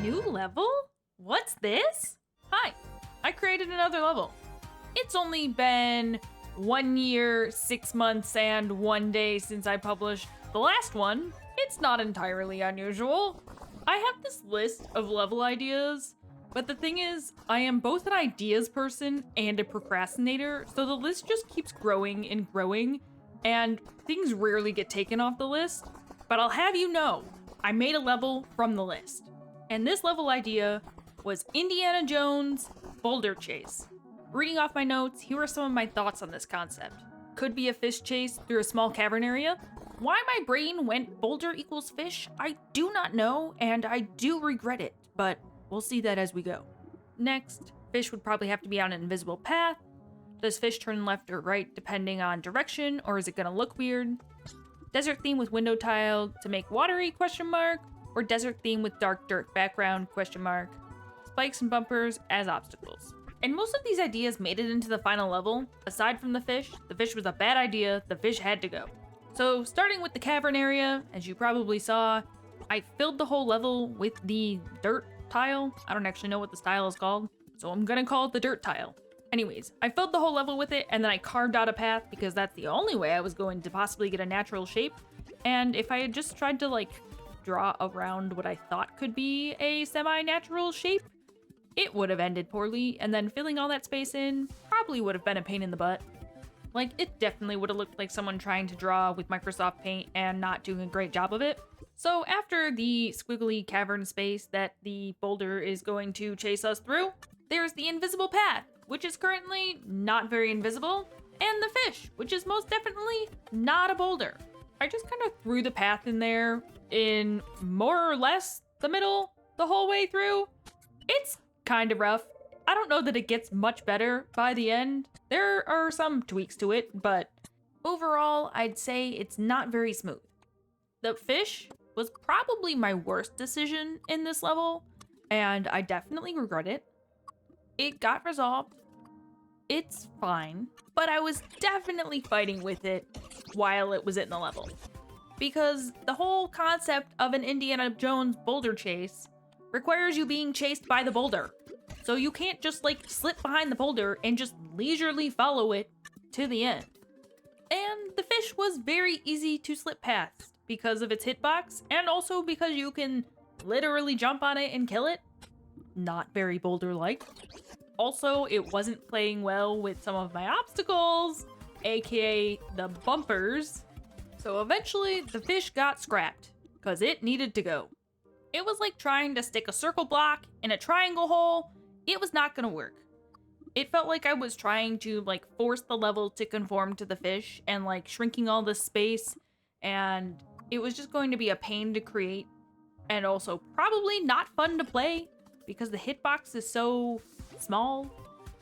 new level? What's this? Hi, I created another level. It's only been 1 year, 6 months, and 1 day since I published the last one. It's not entirely unusual. I have this list of level ideas, but the thing is, I am both an ideas person and a procrastinator, so the list just keeps growing and growing, and things rarely get taken off the list. But I'll have you know, I made a level from the list. And this level idea was Indiana Jones Boulder Chase. Reading off my notes, here are some of my thoughts on this concept. Could be a fish chase through a small cavern area. Why my brain went Boulder equals fish, I do not know, and I do regret it, but we'll see that as we go. Next, fish would probably have to be on an invisible path. Does fish turn left or right depending on direction, or is it gonna look weird? Desert theme with window tile to make watery, ? Or desert theme with dark dirt background, ? Spikes and bumpers as obstacles. And most of these ideas made it into the final level. Aside from the fish was a bad idea, the fish had to go. So starting with the cavern area, as you probably saw, I filled the whole level with the dirt tile. I don't actually know what this tile is called, so I'm gonna call it the dirt tile. Anyways, I filled the whole level with it, and then I carved out a path because that's the only way I was going to possibly get a natural shape. And if I had just tried to draw around what I thought could be a semi-natural shape, it would have ended poorly, and then filling all that space in probably would have been a pain in the butt. It definitely would have looked like someone trying to draw with Microsoft Paint and not doing a great job of it. So after the squiggly cavern space that the boulder is going to chase us through, there's the invisible path, which is currently not very invisible, and the fish, which is most definitely not a boulder. I just kind of threw the path in there in more or less the middle the whole way through. It's kind of rough. I don't know that it gets much better by the end. There are some tweaks to it, but overall, I'd say it's not very smooth. The fish was probably my worst decision in this level, and I definitely regret it. It got resolved. It's fine, but I was definitely fighting with it while it was in the level. Because the whole concept of an Indiana Jones boulder chase requires you being chased by the boulder. So you can't just slip behind the boulder and just leisurely follow it to the end. And the fish was very easy to slip past because of its hitbox, and also because you can literally jump on it and kill it. Not very boulder-like. Also, it wasn't playing well with some of my obstacles, aka the bumpers. So eventually, the fish got scrapped, because it needed to go. It was like trying to stick a circle block in a triangle hole. It was not gonna work. It felt like I was trying to force the level to conform to the fish and shrinking all this space, and it was just going to be a pain to create, and also probably not fun to play because the hitbox is so small.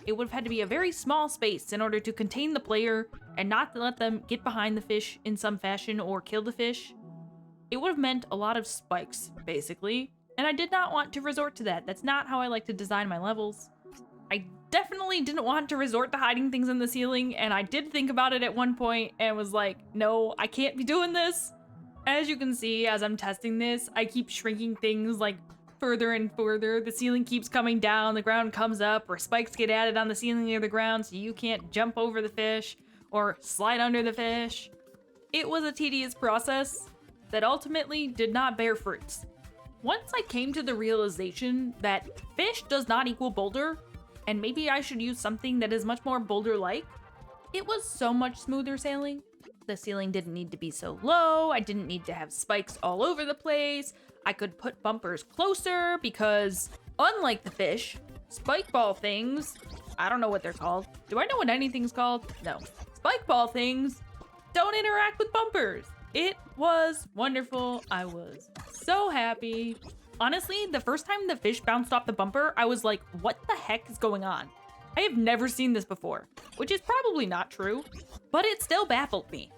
It would have had to be a very small space in order to contain the player and not to let them get behind the fish in some fashion or kill the fish. It would have meant a lot of spikes, basically, and I did not want to resort to that. That's not how I like to design my levels. I definitely didn't want to resort to hiding things in the ceiling, and I did think about it at one point and was like, no, I can't be doing this. As you can see, as I'm testing this, I keep shrinking things further and further. The ceiling keeps coming down, the ground comes up, or spikes get added on the ceiling or the ground so you can't jump over the fish or slide under the fish. It was a tedious process that ultimately did not bear fruits. Once I came to the realization that fish does not equal boulder, and maybe I should use something that is much more boulder-like, it was so much smoother sailing. The ceiling didn't need to be so low, I didn't need to have spikes all over the place, I could put bumpers closer because, unlike the fish, spike ball things, I don't know what they're called. Do I know what anything's called? No. Spike ball things don't interact with bumpers. It was wonderful. I was so happy. Honestly, the first time the fish bounced off the bumper, I was like, what the heck is going on? I have never seen this before, which is probably not true, but it still baffled me.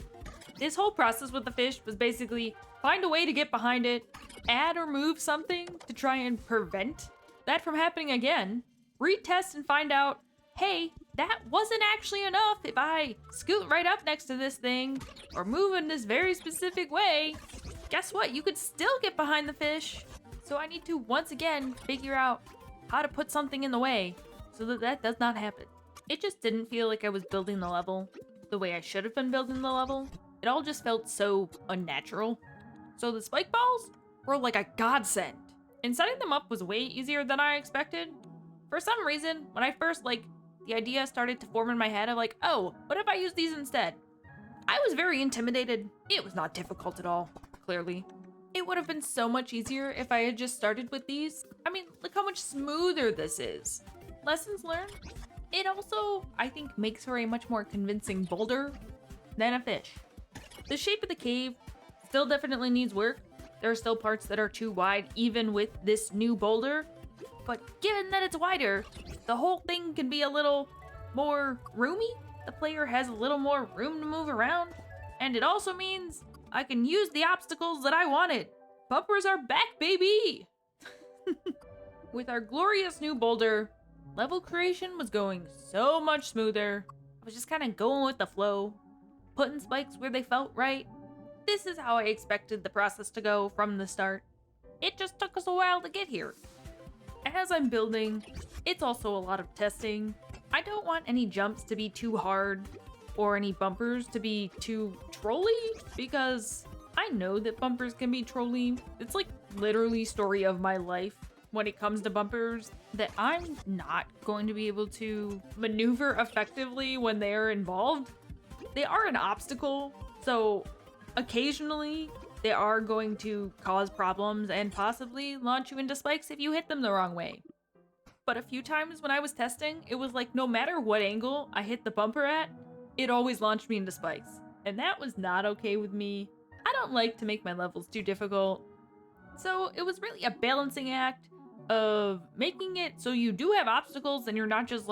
This whole process with the fish was basically find a way to get behind it, add or move something to try and prevent that from happening again, retest and find out, hey, that wasn't actually enough if I scoot right up next to this thing or move in this very specific way. Guess what? You could still get behind the fish. So I need to once again figure out how to put something in the way so that that does not happen. It just didn't feel like I was building the level the way I should have been building the level. It all just felt so unnatural. So the spike balls were like a godsend. And setting them up was way easier than I expected. For some reason, when I first, the idea started to form in my head of oh, what if I use these instead? I was very intimidated. It was not difficult at all, clearly. It would have been so much easier if I had just started with these. I mean, look how much smoother this is. Lessons learned? It also, I think, makes for a much more convincing boulder than a fish. The shape of the cave still definitely needs work. There are still parts that are too wide, even with this new boulder. But given that it's wider, the whole thing can be a little more roomy. The player has a little more room to move around. And it also means I can use the obstacles that I wanted. Bumpers are back, baby! With our glorious new boulder, level creation was going so much smoother. I was just kind of going with the flow, putting spikes where they felt right. This is how I expected the process to go from the start. It just took us a while to get here. As I'm building, it's also a lot of testing. I don't want any jumps to be too hard or any bumpers to be too trolly because I know that bumpers can be trolly. It's literally story of my life when it comes to bumpers that I'm not going to be able to maneuver effectively when they are involved. They are an obstacle, so occasionally they are going to cause problems and possibly launch you into spikes if you hit them the wrong way. But a few times when I was testing, it was no matter what angle I hit the bumper at, it always launched me into spikes. And that was not okay with me. I don't like to make my levels too difficult. So it was really a balancing act of making it so you do have obstacles and you're not just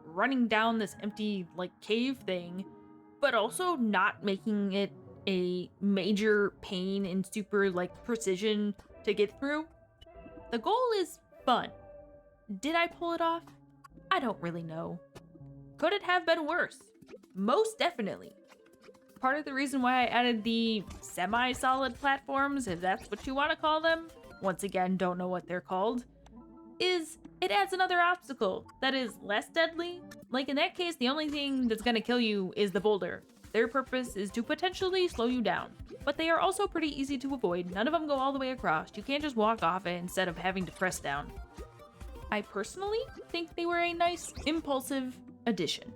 running down this empty cave thing, but also not making it a major pain and super precision to get through. The goal is fun. Did I pull it off? I don't really know. Could it have been worse? Most definitely. Part of the reason why I added the semi-solid platforms, if that's what you want to call them, once again, don't know what they're called, is it adds another obstacle that is less deadly. In that case, the only thing that's gonna kill you is the boulder. Their purpose is to potentially slow you down, but they are also pretty easy to avoid. None of them go all the way across. You can't just walk off it instead of having to press down. I personally think they were a nice, impulsive addition.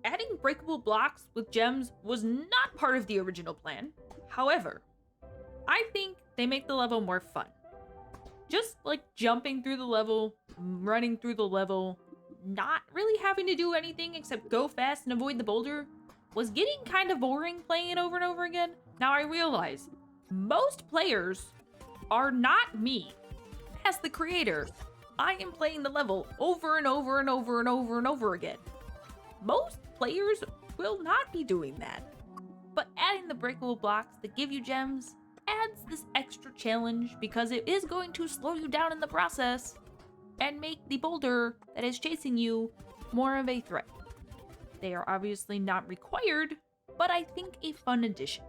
Adding breakable blocks with gems was not part of the original plan. However, I think they make the level more fun. Just jumping through the level, running through the level, not really having to do anything except go fast and avoid the boulder was getting kind of boring playing it over and over again. Now I realize most players are not me. As the creator, I am playing the level over and over and over and over and over again. Most players will not be doing that. But adding the breakable blocks that give you gems adds this extra challenge because it is going to slow you down in the process and make the boulder that is chasing you more of a threat. They are obviously not required, but I think a fun addition.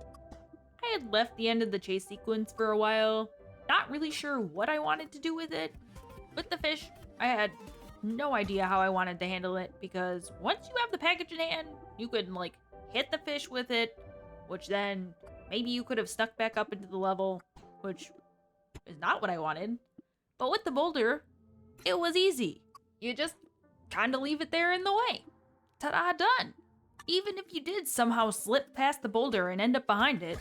I had left the end of the chase sequence for a while, not really sure what I wanted to do with it. With the fish, I had no idea how I wanted to handle it because once you have the package in hand, you could hit the fish with it, which then maybe you could have snuck back up into the level, which is not what I wanted. But with the boulder, it was easy. You just kind of leave it there in the way. Ta-da, done. Even if you did somehow slip past the boulder and end up behind it,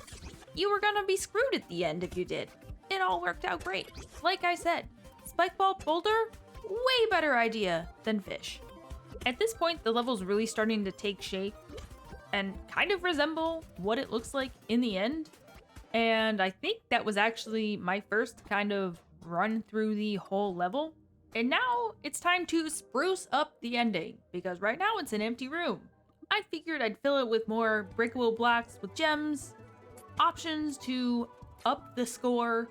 you were gonna be screwed at the end if you did. It all worked out great. Like I said, spike ball boulder, way better idea than fish. At this point, the level's really starting to take shape and kind of resemble what it looks like in the end. And I think that was actually my first kind of run through the whole level. And now it's time to spruce up the ending because right now it's an empty room. I figured I'd fill it with more breakable blocks with gems, options to up the score,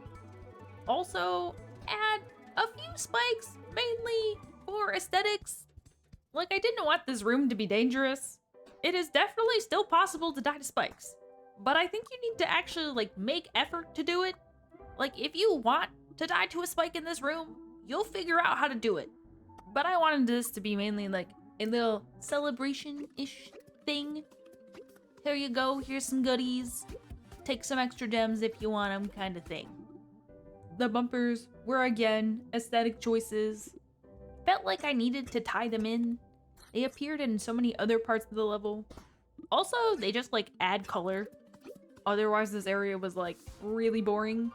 also add a few spikes, mainly for aesthetics. I didn't want this room to be dangerous. It is definitely still possible to die to spikes, but I think you need to actually make effort to do it. If you want to die to a spike in this room, you'll figure out how to do it. But I wanted this to be mainly like a little celebration-ish thing. Here you go, here's some goodies. Take some extra gems if you want them, kind of thing. The bumpers were again aesthetic choices. Felt like I needed to tie them in. They appeared in so many other parts of the level. Also, they just like add color. Otherwise, this area was like really boring.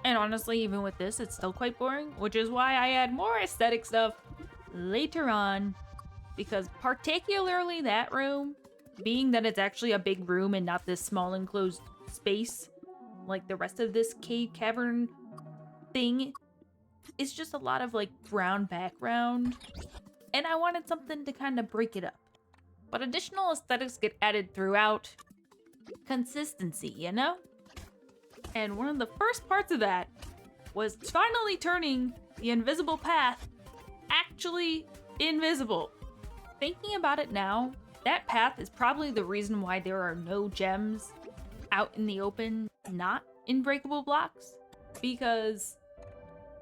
And honestly, even with this, it's still quite boring, which is why I add more aesthetic stuff later on. Because particularly that room, being that it's actually a big room and not this small enclosed space, like the rest of this cave cavern thing, it's just a lot of like brown background. And I wanted something to kind of break it up. But additional aesthetics get added throughout. Consistency, you know? And one of the first parts of that was finally turning the invisible path actually invisible. Thinking about it now, that path is probably the reason why there are no gems out in the open, not in breakable blocks, because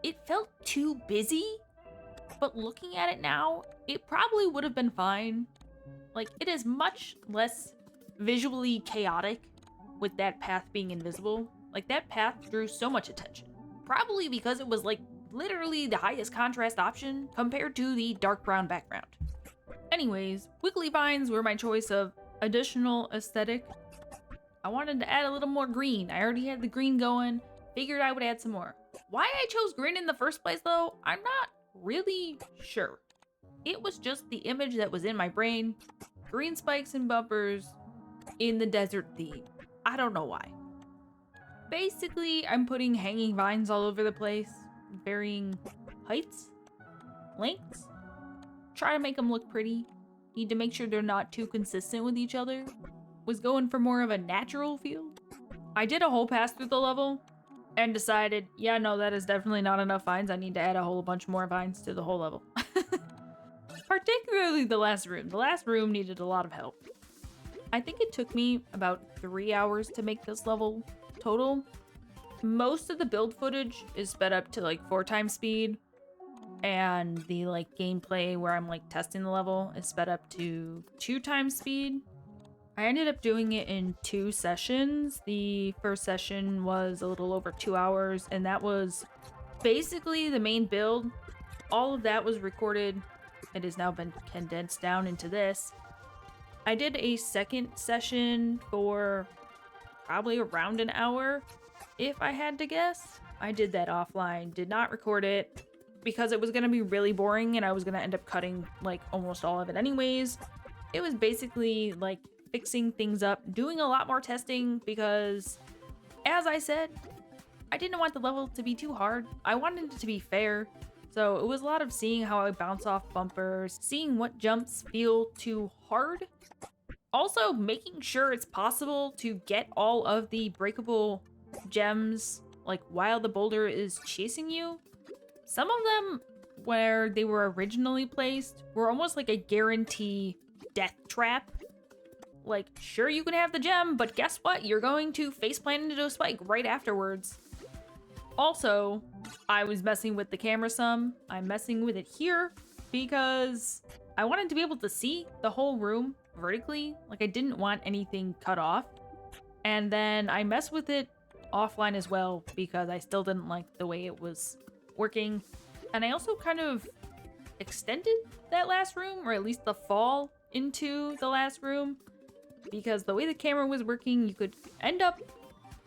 it felt too busy. But looking at it now, it probably would have been fine. Like, it is much less visually chaotic with that path being invisible. Like, that path drew so much attention. Probably because it was, like, literally the highest contrast option compared to the dark brown background. Anyways, wiggly vines were my choice of additional aesthetic. I wanted to add a little more green. I already had the green going. Figured I would add some more. Why I chose green in the first place, though, I'm not really sure. It was just the image that was in my brain. Green spikes and bumpers in the desert theme. I don't know why. Basically, I'm putting hanging vines all over the place, varying heights, lengths. Try to make them look pretty. Need to make sure they're not too consistent with each other. Was going for more of a natural feel. I did a whole pass through the level and decided, yeah, no, that is definitely not enough vines. I need to add a whole bunch more vines to the whole level. Particularly the last room. The last room needed a lot of help. I think it took me about 3 hours to make this level total. Most of the build footage is sped up to like 4 times speed. And the like gameplay where I'm like testing the level is sped up to 2 times speed. I ended up doing it in 2 sessions. The first session was a little over 2 hours, and that was basically the main build. All of that was recorded. It has now been condensed down into this. I did a second session for probably around an hour, if I had to guess. I did that offline, did not record it, because it was going to be really boring and I was going to end up cutting like almost all of it anyways. It was basically like fixing things up, doing a lot more testing because, as I said, I didn't want the level to be too hard. I wanted it to be fair. So it was a lot of seeing how I bounce off bumpers, seeing what jumps feel too hard. Also making sure it's possible to get all of the breakable gems like while the boulder is chasing you. Some of them, where they were originally placed, were almost like a guarantee death trap. Like, sure, you can have the gem, but guess what? You're going to faceplant into a spike right afterwards. Also, I was messing with the camera some. I'm messing with it here because I wanted to be able to see the whole room vertically. Like, I didn't want anything cut off. And then I messed with it offline as well because I still didn't like the way it was working. And I also kind of extended that last room, or at least the fall into the last room, because the way the camera was working, you could end up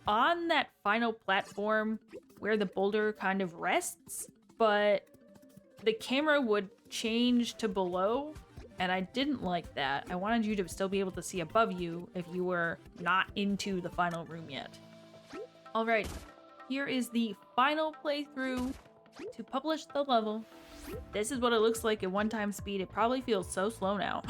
on that final platform where the boulder kind of rests, but the camera would change to below, and I didn't like that. I wanted you to still be able to see above you if you were not into the final room yet. Alright, here is the final playthrough to publish the level. This is what it looks like at 1 time speed. It probably feels so slow now.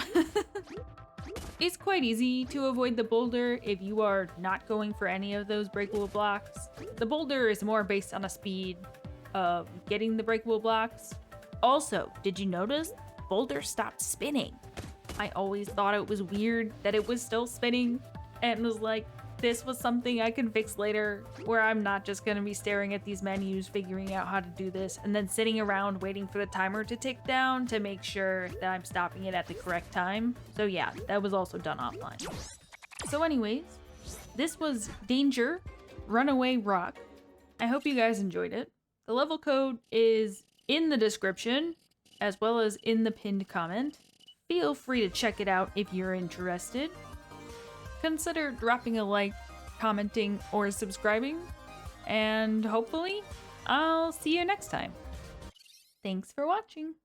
It's quite easy to avoid the boulder if you are not going for any of those breakable blocks. The boulder is more based on a speed of getting the breakable blocks. Also, did you notice boulder stopped spinning? I always thought it was weird that it was still spinning and was like, this was something I can fix later, where I'm not just gonna be staring at these menus, figuring out how to do this, and then sitting around waiting for the timer to tick down to make sure that I'm stopping it at the correct time. So yeah, that was also done offline. So anyways, this was Danger Runaway Rock. I hope you guys enjoyed it. The level code is in the description, as well as in the pinned comment. Feel free to check it out if you're interested. Consider dropping a like, commenting, or subscribing, and hopefully, I'll see you next time. Thanks for watching.